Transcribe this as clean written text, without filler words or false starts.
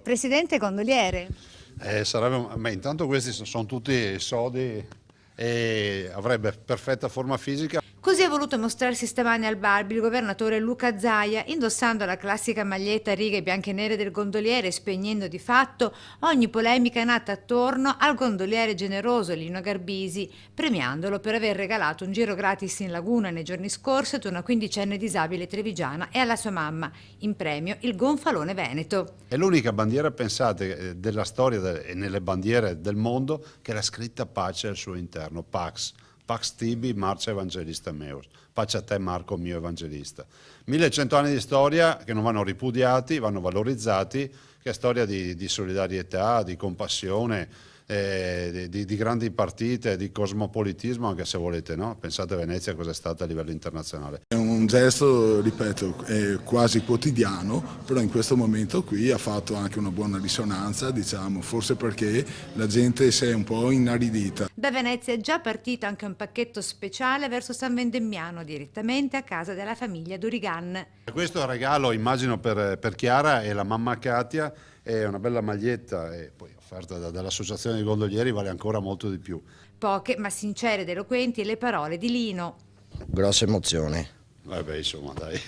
Presidente gondoliere. Ma intanto questi sono tutti sodi e avrebbe perfetta forma fisica. Così ha voluto mostrarsi stamane al Barbi il governatore Luca Zaia, indossando la classica maglietta a righe bianche e nere del gondoliere, spegnendo di fatto ogni polemica nata attorno al gondoliere generoso Lino Garbisi, premiandolo per aver regalato un giro gratis in laguna nei giorni scorsi ad una quindicenne disabile trevigiana e alla sua mamma, in premio il gonfalone veneto. È l'unica bandiera, pensate, della storia e nelle bandiere del mondo che era scritta pace al suo interno, Pax. Pax tibi, Marcia Evangelista meus. Pace a te, Marco, mio evangelista. 1100 anni di storia che non vanno ripudiati, vanno valorizzati, che è storia di solidarietà, di compassione, di grandi partite, di cosmopolitismo, anche se volete, no? Pensate a Venezia cosa è stata a livello internazionale. È un gesto, ripeto, quasi quotidiano, però in questo momento qui ha fatto anche una buona risonanza, diciamo, forse perché la gente si è un po' inaridita. Da Venezia è già partito anche un pacchetto speciale verso San Vendemmiano, direttamente a casa della famiglia Durigan. Questo è un regalo, immagino, per Chiara e la mamma Katia, è una bella maglietta e poi offerta dall'Associazione dei Gondolieri vale ancora molto di più. Poche ma sincere ed eloquenti le parole di Lino. Grossa emozione. Vabbè, insomma, dai.